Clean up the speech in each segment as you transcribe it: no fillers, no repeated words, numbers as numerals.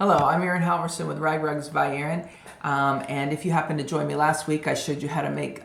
Hello, I'm Erin Halvorsen with Rag Rugs by Erin. And if you happened to join me last week, I showed you how to make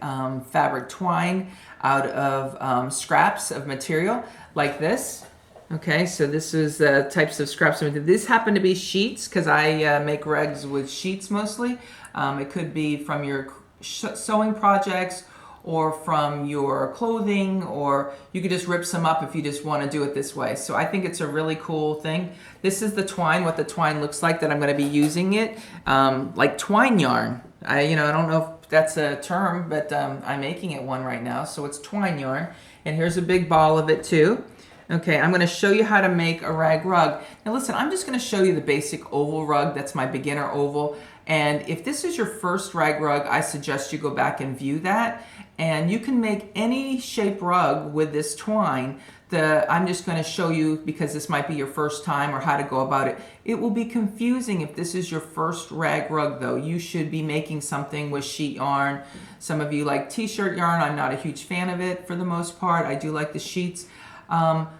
fabric twine out of scraps of material like this. Okay, so this is the types of scraps. This happen to be sheets because I make rugs with sheets mostly. It could be from your sewing projects or from your clothing, or you could just rip some up if you just want to do it this way. So I think it's a really cool thing. This is the twine, what the twine looks like that I'm going to be using it, like twine yarn. I don't know if that's a term, but I'm making it one right now. So it's twine yarn, and here's a big ball of it too. Okay, I'm going to show you how to make a rag rug. Now listen, I'm just going to show you the basic oval rug. That's my beginner oval. And if this is your first rag rug, I suggest you go back and view that. And you can make any shape rug with this twine. I'm just going to show you, because this might be your first time, or how to go about it. It will be confusing if this is your first rag rug though. You should be making something with sheet yarn. Some of you like t-shirt yarn. I'm not a huge fan of it for the most part. I do like the sheets.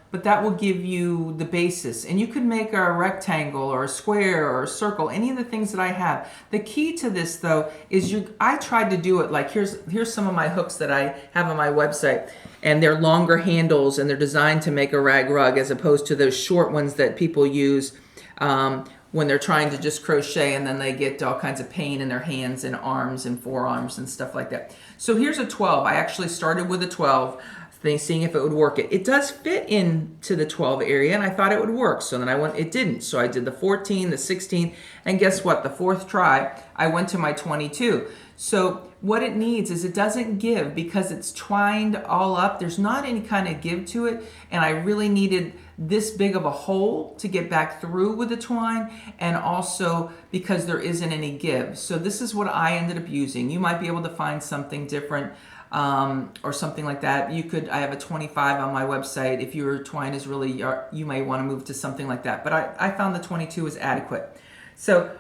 But that will give you the basis. And you could make a rectangle or a square or a circle, any of the things that I have. The key to this though is I tried to do it like, here's some of my hooks that I have on my website, and they're longer handles and they're designed to make a rag rug, as opposed to those short ones that people use when they're trying to just crochet, and then they get all kinds of pain in their hands and arms and forearms and stuff like that. So here's a 12. I actually started with a 12. Seeing if it would work. It does fit into the 12 area, and I thought it would work. So then it didn't. So I did the 14, the 16, and guess what? The fourth try, I went to my 22. So what it needs is, it doesn't give because it's twined all up. There's not any kind of give to it, and I really needed this big of a hole to get back through with the twine, and also because there isn't any give. So this is what I ended up using. You might be able to find something different, or something like that. I have a 25 on my website. If your twine is really, you may want to move to something like that. But I found the 22 is adequate. So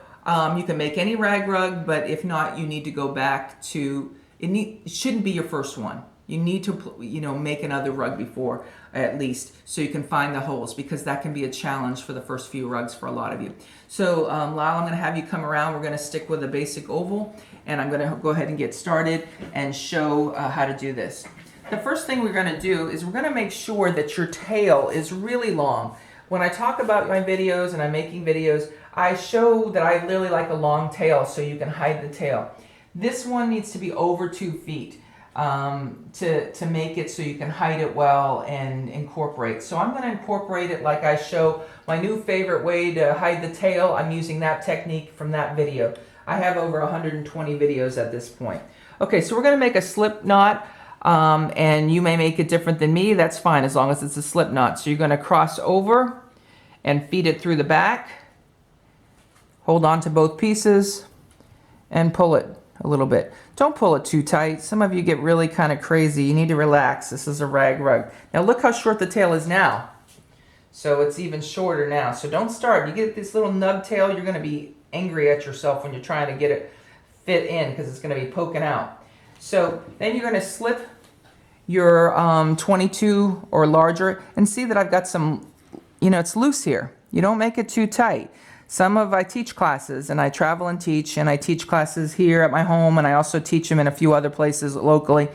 you can make any rag rug, but if not, you need to go back to, it shouldn't be your first one. You need to, make another rug before, at least, so you can find the holes, because that can be a challenge for the first few rugs for a lot of you. So Lyle, I'm going to have you come around. We're going to stick with a basic oval, and I'm going to go ahead and get started and show how to do this. The first thing we're going to do is we're going to make sure that your tail is really long. When I talk about my videos and I'm making videos, I show that I really like a long tail so you can hide the tail. This one needs to be over 2 feet. To make it so you can hide it well and incorporate. So I'm going to incorporate it like I show my new favorite way to hide the tail. I'm using that technique from that video. I have over 120 videos at this point. Okay, so we're going to make a slip knot, and you may make it different than me. That's fine, as long as it's a slip knot. So you're going to cross over and feed it through the back. Hold on to both pieces and pull it a little bit. Don't pull it too tight. Some of you get really kind of crazy. You need to relax. This is a rag rug. Now look how short the tail is now. So it's even shorter now. So don't start. You get this little nub tail, you're going to be angry at yourself when you're trying to get it fit in, because it's going to be poking out. So then you're going to slip your 22 or larger, and see that I've got some, it's loose here. You don't make it too tight. I teach classes, and I travel and I teach classes here at my home, and I also teach them in a few other places locally,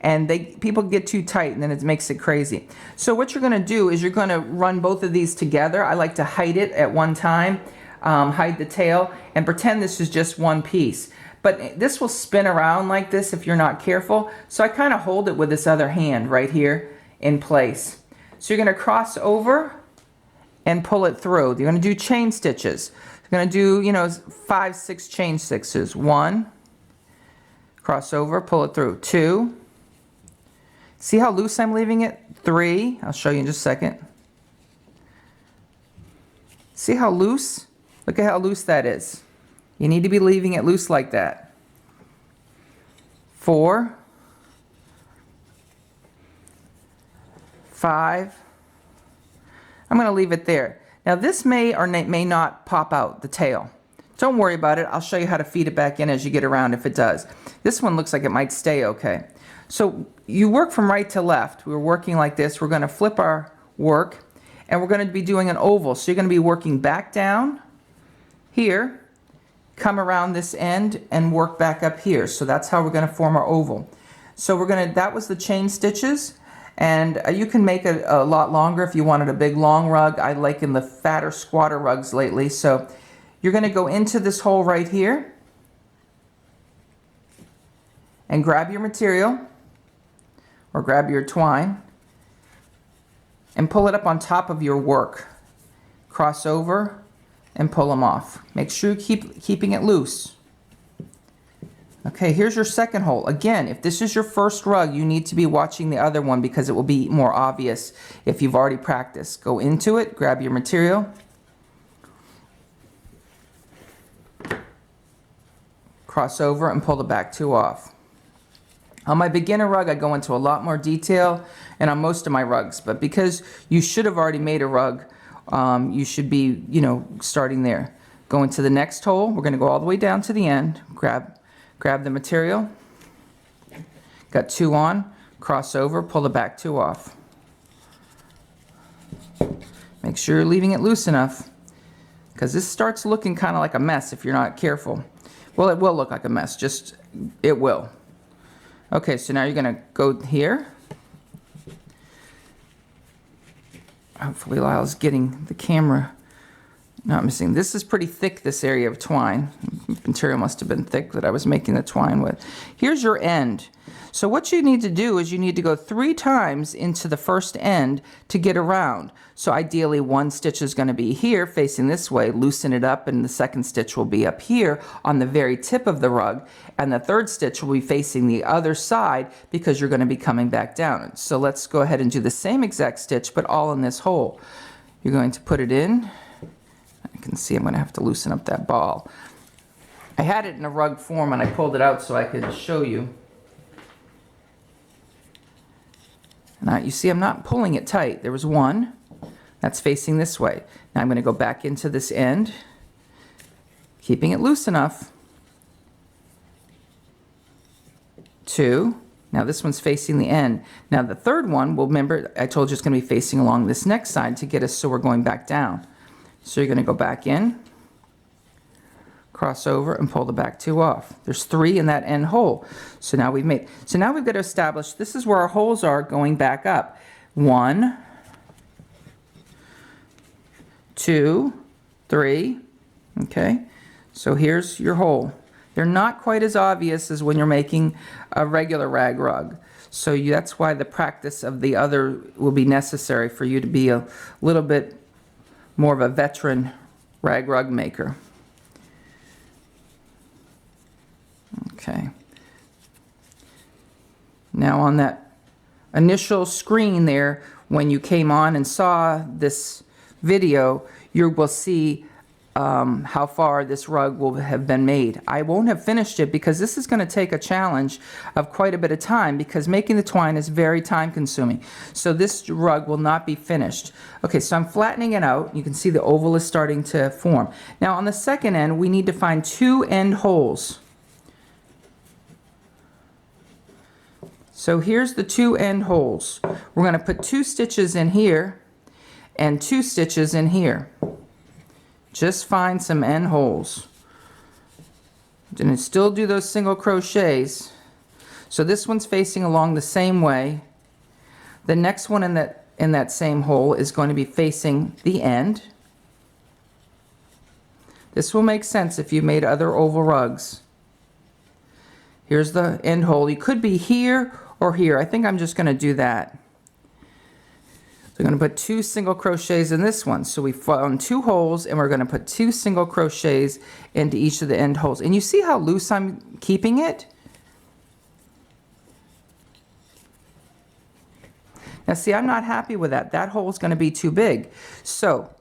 and people get too tight, and then it makes it crazy. So what you're going to do is you're going to run both of these together. I like to hide it at one time, hide the tail, and pretend this is just one piece. But this will spin around like this if you're not careful, so I kind of hold it with this other hand right here in place. So you're going to cross over and pull it through. You're going to do chain stitches. You're going to do, 5, 6 chain stitches. 1, cross over, pull it through. 2, see how loose I'm leaving it? 3, I'll show you in just a second. See how loose? Look at how loose that is. You need to be leaving it loose like that. 4, 5, I'm going to leave it there. Now this may or may not pop out, the tail. Don't worry about it. I'll show you how to feed it back in as you get around if it does. This one looks like it might stay okay. So you work from right to left. We're working like this. We're going to flip our work, and we're going to be doing an oval. So you're going to be working back down here, come around this end and work back up here. So that's how we're going to form our oval. So we're going to, that was the chain stitches, and you can make it a lot longer if you wanted a big long rug. I like in the fatter squatter rugs lately. So you're going to go into this hole right here and grab your material or grab your twine and pull it up on top of your work. Cross over and pull them off. Make sure you keeping it loose. Okay, here's your second hole. Again, if this is your first rug, you need to be watching the other one because it will be more obvious if you've already practiced. Go into it, grab your material, cross over and pull the back two off. On my beginner rug, I go into a lot more detail, and on most of my rugs, but because you should have already made a rug, you should be, starting there. Go into the next hole. We're going to go all the way down to the end. Grab the material. Got two on. Cross over. Pull the back two off. Make sure you're leaving it loose enough, because this starts looking kind of like a mess if you're not careful. Well, it will look like a mess. It will. Okay, so now you're going to go here. Hopefully Lyle's getting the camera not missing. This is pretty thick, this area of twine. Material must have been thick that I was making the twine with. Here's your end. So what you need to do is you need to go 3 times into the first end to get around. So ideally one stitch is going to be here facing this way, loosen it up, and the second stitch will be up here on the very tip of the rug, and the third stitch will be facing the other side because you're going to be coming back down. So let's go ahead and do the same exact stitch but all in this hole. You're going to put it in. I can see I'm going to have to loosen up that ball. I had it in a rug form and I pulled it out so I could show you. Now you see I'm not pulling it tight. There was one that's facing this way. Now I'm going to go back into this end, keeping it loose enough. 2. Now this one's facing the end. Now the third one, well, remember I told you it's going to be facing along this next side to get us so we're going back down. So you're going to go back in, cross over, and pull the back two off. There's 3 in that end hole. So now we've got to establish this is where our holes are going back up. 1, 2, 3. Okay, so here's your hole. They're not quite as obvious as when you're making a regular rag rug. So that's why the practice of the other will be necessary for you to be a little bit more of a veteran rag rug maker. Okay. Now on that initial screen there, when you came on and saw this video, you will see how far this rug will have been made. I won't have finished it because this is going to take a challenge of quite a bit of time because making the twine is very time consuming. So this rug will not be finished. Okay, so I'm flattening it out. You can see the oval is starting to form. Now on the second end, we need to find 2 end holes. So here's the 2 end holes. We're going to put 2 stitches in here and 2 stitches in here. Just find some end holes. And still do those single crochets. So this one's facing along the same way. The next one in that same hole is going to be facing the end. This will make sense if you made other oval rugs. Here's the end hole. You could be here or here. I think I'm just going to do that. So we're going to put 2 single crochets in this one. So we found 2 holes and we're going to put 2 single crochets into each of the end holes. And you see how loose I'm keeping it? Now see, I'm not happy with that. That hole is going to be too big. So,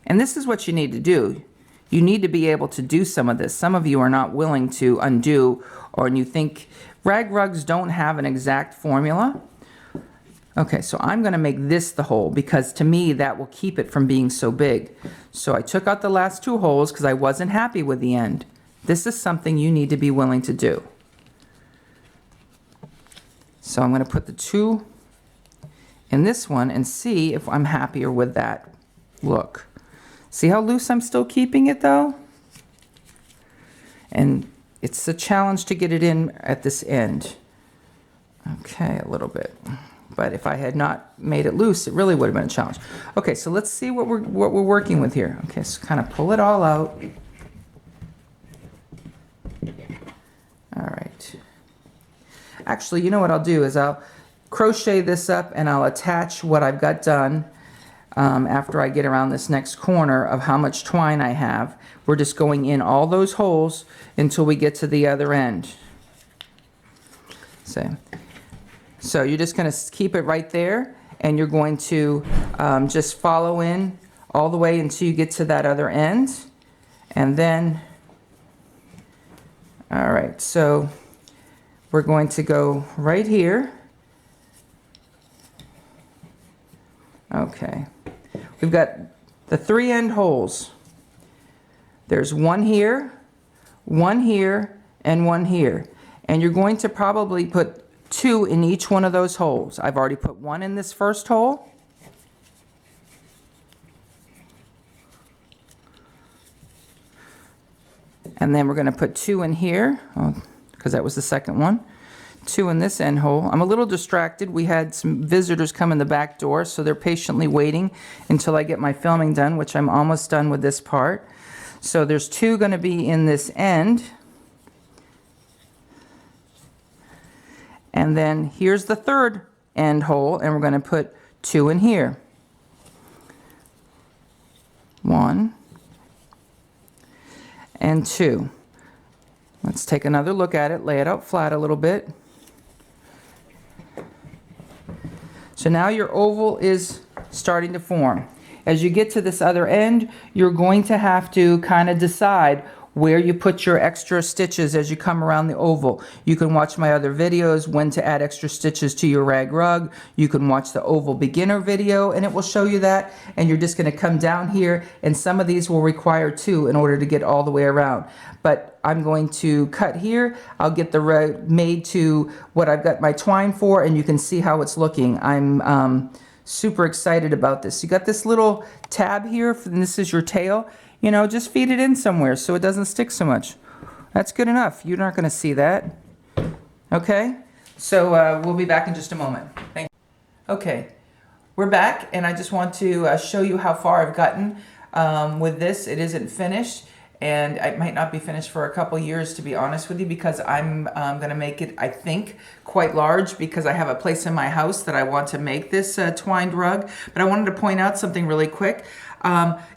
and this is what you need to do. You need to be able to do some of this. Some of you are not willing to undo, or you think rag rugs don't have an exact formula. Okay, so I'm going to make this the hole because to me that will keep it from being so big. So I took out the last 2 holes because I wasn't happy with the end. This is something you need to be willing to do. So I'm going to put the 2 in this one and see if I'm happier with that look. See how loose I'm still keeping it though? And it's a challenge to get it in at this end. Okay, a little bit. But if I had not made it loose, it really would have been a challenge. Okay, so let's see what we're working with here. Okay, so kind of pull it all out. All right. Actually, you know what I'll do is I'll crochet this up and I'll attach what I've got done after I get around this next corner of how much twine I have. We're just going in all those holes until we get to the other end. So you're just going to keep it right there, and you're going to just follow in all the way until you get to that other end. And then, all right, so we're going to go right here. Okay, we've got the 3 end holes. There's one here, and one here. And you're going to probably put 2 in each one of those holes. I've already put 1 in this first hole. And then we're going to put 2 in here, because that was the second one. 2 in this end hole. I'm a little distracted. We had some visitors come in the back door, so they're patiently waiting until I get my filming done, which I'm almost done with this part. So there's 2 going to be in this end. And then here's the third end hole, and we're going to put 2 in here. 1 and 2. Let's take another look at it, lay it out flat a little bit. So now your oval is starting to form. As you get to this other end, you're going to have to kind of decide where you put your extra stitches as you come around the oval. You can watch my other videos, when to add extra stitches to your rag rug. You can watch the oval beginner video, and it will show you that. And you're just going to come down here, and some of these will require 2 in order to get all the way around. But I'm going to cut here. I'll get the rug made to what I've got my twine for, and you can see how it's looking. I'm super excited about this. You got this little tab here, and this is your tail. You know, just feed it in somewhere so it doesn't stick so much. That's good enough. You're not going to see that. Okay? So we'll be back in just a moment. Thank you. Okay, we're back, and I just want to show you how far I've gotten with this. It isn't finished, and it might not be finished for a couple years, to be honest with you, because I'm going to make it, I think, quite large, because I have a place in my house that I want to make this twined rug. But I wanted to point out something really quick.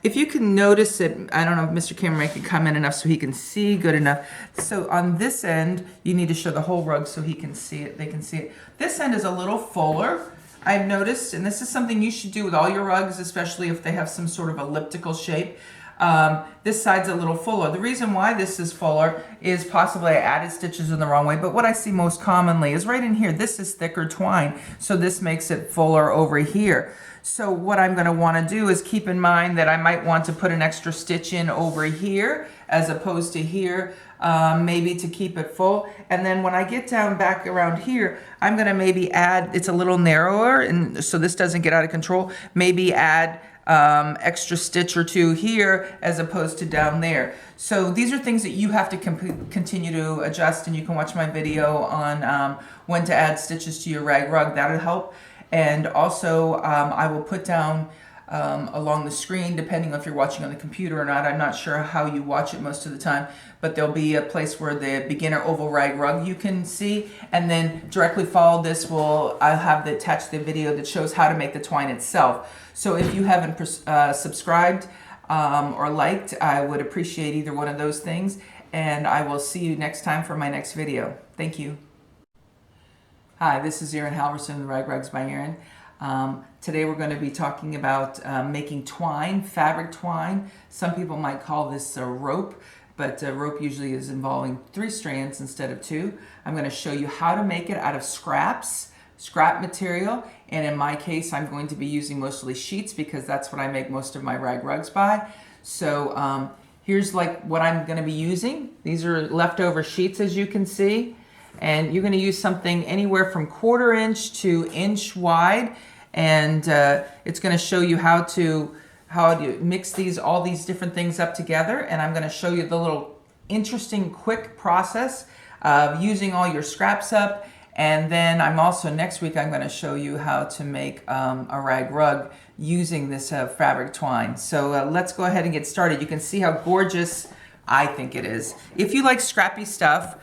If you can notice it, I don't know if Mr. Cameraman can come in enough so he can see good enough. So on this end, you need to show the whole rug so he can see it, they can see it. This end is a little fuller, I've noticed, and this is something you should do with all your rugs, especially if they have some sort of elliptical shape. This side's a little fuller. The reason why this is fuller is possibly I added stitches in the wrong way, but what I see most commonly is right in here. This is thicker twine, so this makes it fuller over here. So what I'm going to want to do is keep in mind that I might want to put an extra stitch in over here as opposed to here, maybe to keep it full. And then when I get down back around here, I'm going to maybe add, it's a little narrower, and so this doesn't get out of control, maybe add extra stitch or 2 here as opposed to down there. So these are things that you have to continue to adjust, and you can watch my video on when to add stitches to your rag rug. That'll help. And also I will put down along the screen, depending if you're watching on the computer or not. I'm not sure how you watch it most of the time, but there'll be a place where the beginner oval rag rug you can see, and then directly follow this I'll have attached the video that shows how to make the twine itself. So if you haven't subscribed or liked, I would appreciate either one of those things, and I will see you next time for my next video. Thank you. Hi, this is Erin Halvorsen, the Rag Rugs by Erin. Today we're going to be talking about making twine, fabric twine. Some people might call this a rope, but rope usually is involving 3 strands instead of 2. I'm going to show you how to make it out of scrap material, and in my case I'm going to be using mostly sheets because that's what I make most of my rag rugs by. So here's like what I'm going to be using. These are leftover sheets, as you can see. And you're going to use something anywhere from 1/4 inch to inch wide, and it's going to show you how how do you mix all these different things up together, and I'm going to show you the little interesting quick process of using all your scraps up. And then next week I'm going to show you how to make a rag rug using this fabric twine. So let's go ahead and get started. You can see how gorgeous I think it is. If you like scrappy stuff,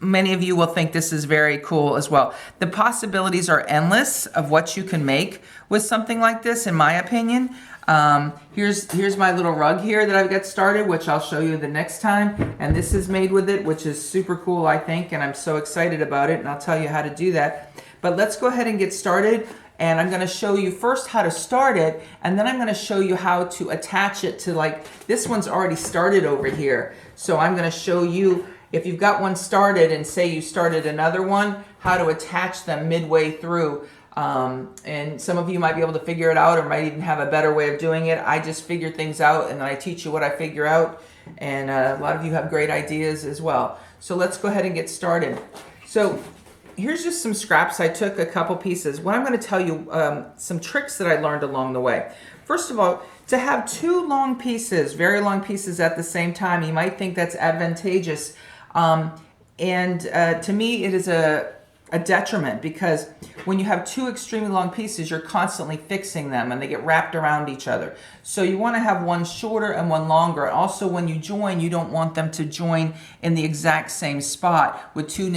many of you will think this is very cool as well. The possibilities are endless of what you can make with something like this, in my opinion. Here's my little rug here that I've got started, which I'll show you the next time. And this is made with it, which is super cool, I think, and I'm so excited about it, and I'll tell you how to do that. But let's go ahead and get started. And I'm going to show you first how to start it, and then I'm going to show you how to attach it to, like, this one's already started over here. So I'm going to show you, if you've got one started and say you started another one, how to attach them midway through. And some of you might be able to figure it out, or might even have a better way of doing it. I just figure things out, and then I teach you what I figure out. And a lot of you have great ideas as well. So let's go ahead and get started. So here's just some scraps. I took a couple pieces. What I'm going to tell you, some tricks that I learned along the way. First of all, to have two long pieces, very long pieces at the same time, you might think that's advantageous. To me, it is a detriment, because when you have two extremely long pieces, you're constantly fixing them and they get wrapped around each other. So you want to have one shorter and one longer. Also, when you join, you don't want them to join in the exact same spot with two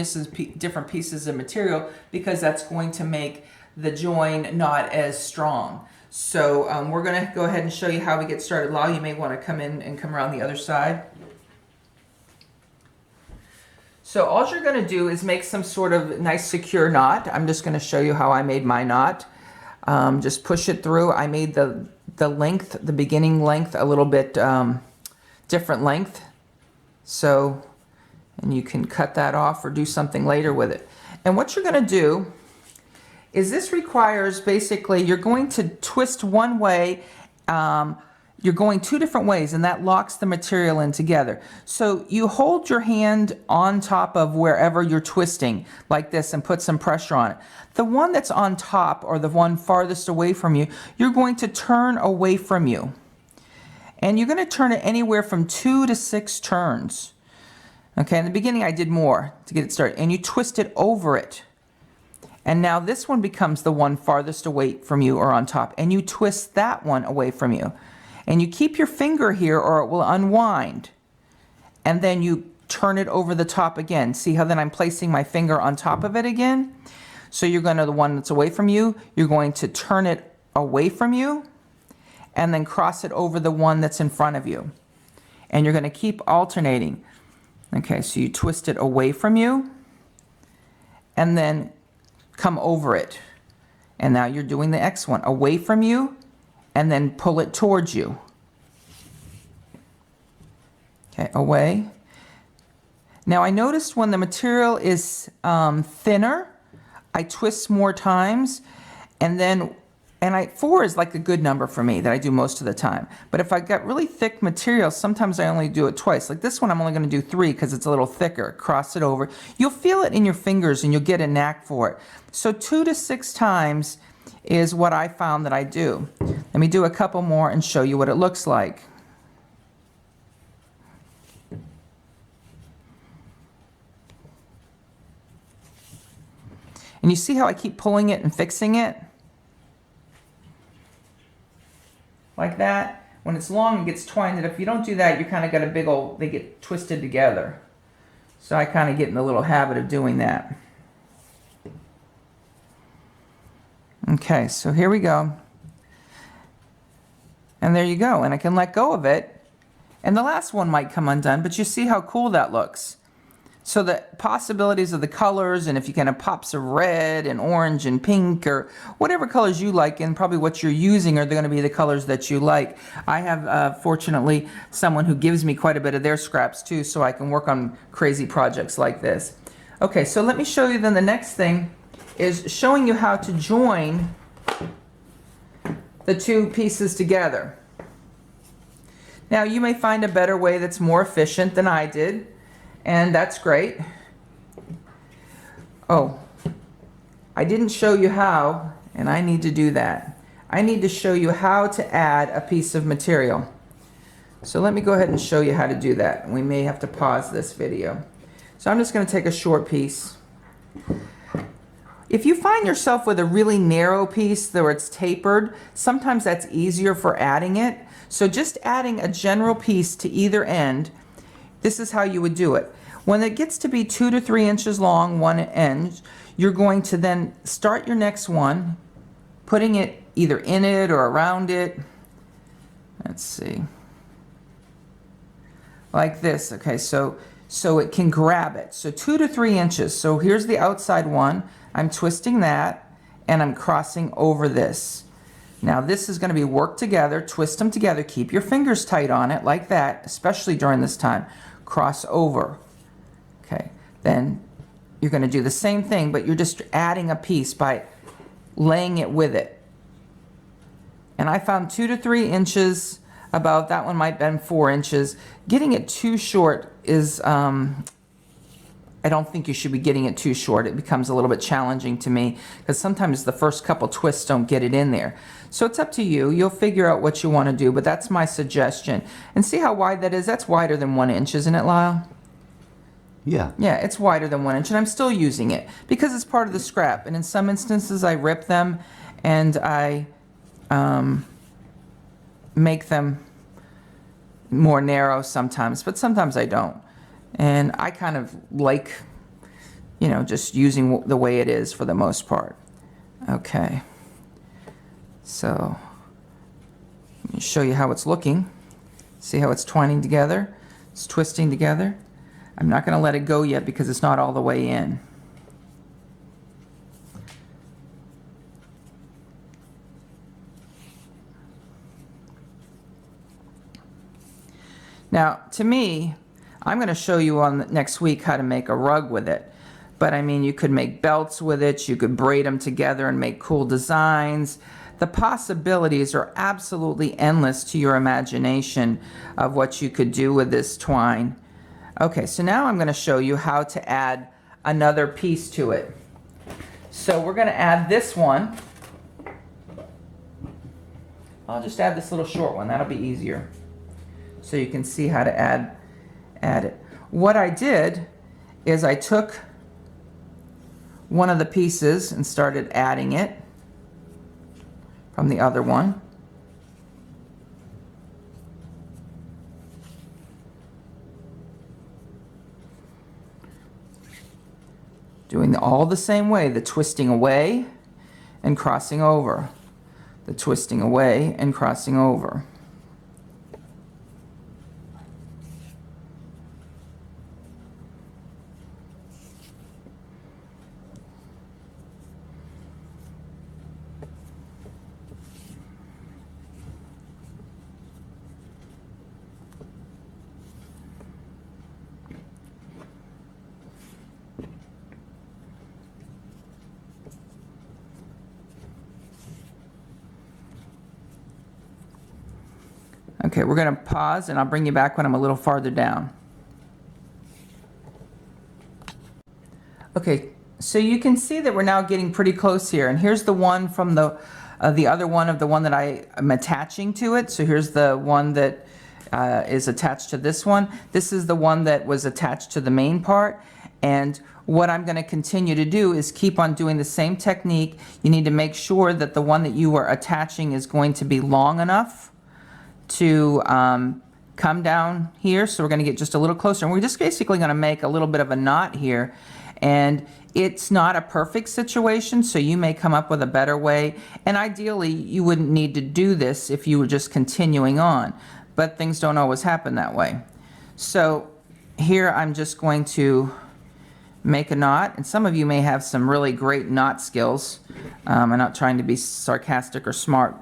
different pieces of material, because that's going to make the join not as strong. So we're going to go ahead and show you how we get started. Lau, you may want to come in and come around the other side. So all you're going to do is make some sort of nice secure knot. I'm just going to show you how I made my knot. Just push it through. I made the length, the beginning length, a little bit different length. So, and you can cut that off or do something later with it. And what you're going to do is, this requires, basically, you're going to twist one way. You're going two different ways, and that locks the material in together. So you hold your hand on top of wherever you're twisting, like this, and put some pressure on it. The one that's on top, or the one farthest away from you, you're going to turn away from you. And you're going to turn it anywhere from 2 to 6 turns. Okay, in the beginning I did more to get it started. And you twist it over it. And now this one becomes the one farthest away from you, or on top. And you twist that one away from you. And you keep your finger here, or it will unwind. And then you turn it over the top again. See how then I'm placing my finger on top of it again? So you're going to, the one that's away from you, you're going to turn it away from you, and then cross it over the one that's in front of you. And you're going to keep alternating. Okay, so you twist it away from you, and then come over it. And now you're doing the X one, away from you, and then pull it towards you. Okay, away. Now I noticed when the material is thinner, I twist more times, and then, 4 is like a good number for me that I do most of the time. But if I got really thick material, sometimes I only do it twice. Like this one, I'm only going to do 3 because it's a little thicker. Cross it over. You'll feel it in your fingers, and you'll get a knack for it. So 2 to 6 times is what I found that I do. Let me do a couple more and show you what it looks like. And you see how I keep pulling it and fixing it? Like that. When it's long, it gets twined. And if you don't do that, you kind of got a big old, they get twisted together. So I kind of get in the little habit of doing that. Okay, so here we go. And there you go. And I can let go of it. And the last one might come undone, but you see how cool that looks. So the possibilities of the colors, and if you can have pops of red and orange and pink, or whatever colors you like, and probably what you're using are going to be the colors that you like. I have, fortunately, someone who gives me quite a bit of their scraps too, so I can work on crazy projects like this. Okay, so let me show you then the next thing is showing you how to join the two pieces together. Now you may find a better way that's more efficient than I did, and that's great. Oh, I didn't show you how, and I need to do that. I need to show you how to add a piece of material. So let me go ahead and show you how to do that. We may have to pause this video. So I'm just going to take a short piece. If you find yourself with a really narrow piece where it's tapered, sometimes that's easier for adding it. So just adding a general piece to either end, this is how you would do it. When it gets to be 2 to 3 inches long, one end, you're going to then start your next one, putting it either in it or around it. Let's see. Like this, okay, so it can grab it. So 2 to 3 inches. So here's the outside one. I'm twisting that and I'm crossing over this. Now this is going to be worked together, twist them together, keep your fingers tight on it like that, especially during this time. Cross over. Okay, then you're going to do the same thing, but you're just adding a piece by laying it with it. And I found 2 to 3 inches, about that one might have been 4 inches. Getting it too short is, I don't think you should be getting it too short. It becomes a little bit challenging to me because sometimes the first couple twists don't get it in there. So it's up to you. You'll figure out what you want to do, but that's my suggestion. And see how wide that is? That's wider than 1 inch, isn't it, Lyle? Yeah. Yeah, it's wider than 1 inch, and I'm still using it because it's part of the scrap. And in some instances, I rip them and I make them more narrow sometimes, but sometimes I don't. And I kind of like, you know, just using the way it is for the most part. Okay. So, let me show you how it's looking. See how it's twining together? It's twisting together. I'm not going to let it go yet because it's not all the way in. Now, to me, I'm going to show you on next week how to make a rug with it. But I mean, you could make belts with it, you could braid them together and make cool designs. The possibilities are absolutely endless to your imagination of what you could do with this twine. Okay, so now I'm going to show you how to add another piece to it. So we're going to add this one. I'll just add this little short one, that'll be easier. So you can see how to add it. What I did is I took one of the pieces and started adding it from the other one. Doing all the same way, the twisting away and crossing over. The twisting away and crossing over. Okay, we're going to pause and I'll bring you back when I'm a little farther down. Okay, so you can see that we're now getting pretty close here, and here's the one from the other one of the one that I am attaching to it. So here's the one that is attached to this one. This is the one that was attached to the main part, and what I'm going to continue to do is keep on doing the same technique. You need to make sure that the one that you are attaching is going to be long enough to come down here. So we're going to get just a little closer, and we're just basically going to make a little bit of a knot here. And it's not a perfect situation, so you may come up with a better way, and ideally you wouldn't need to do this if you were just continuing on, but things don't always happen that way. So here I'm just going to make a knot, and some of you may have some really great knot skills. I'm not trying to be sarcastic or smart,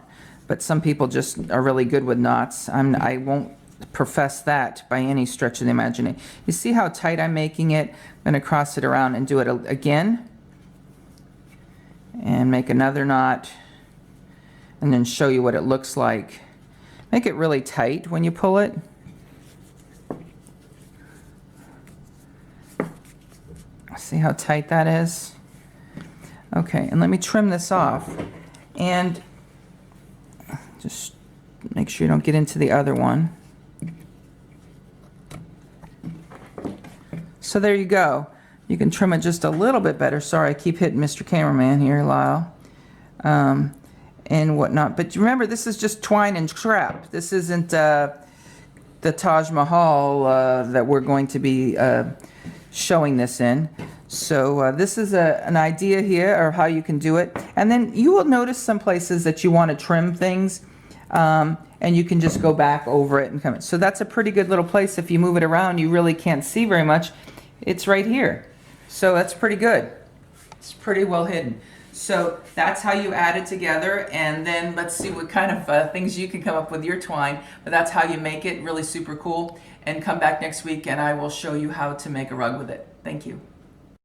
but some people just are really good with knots. I won't profess that by any stretch of the imagination. You see how tight I'm making it? I'm going to cross it around and do it again, and make another knot, and then show you what it looks like. Make it really tight when you pull it. See how tight that is? Okay, and let me trim this off. And Just make sure you don't get into the other one. So there you go. You can trim it just a little bit better. Sorry, I keep hitting Mr. Cameraman here, Lyle. And whatnot. But remember, this is just twine and scrap. This isn't the Taj Mahal that we're going to be showing this in. So this is an idea here of how you can do it. And then you will notice some places that you want to trim things. And you can just go back over it and come in. So that's a pretty good little place. If you move it around, you really can't see very much. It's right here. So that's pretty good. It's pretty well hidden. So that's how you add it together, and then let's see what kind of things you can come up with your twine. But that's how you make it, really super cool. And come back next week and I will show you how to make a rug with it. Thank you.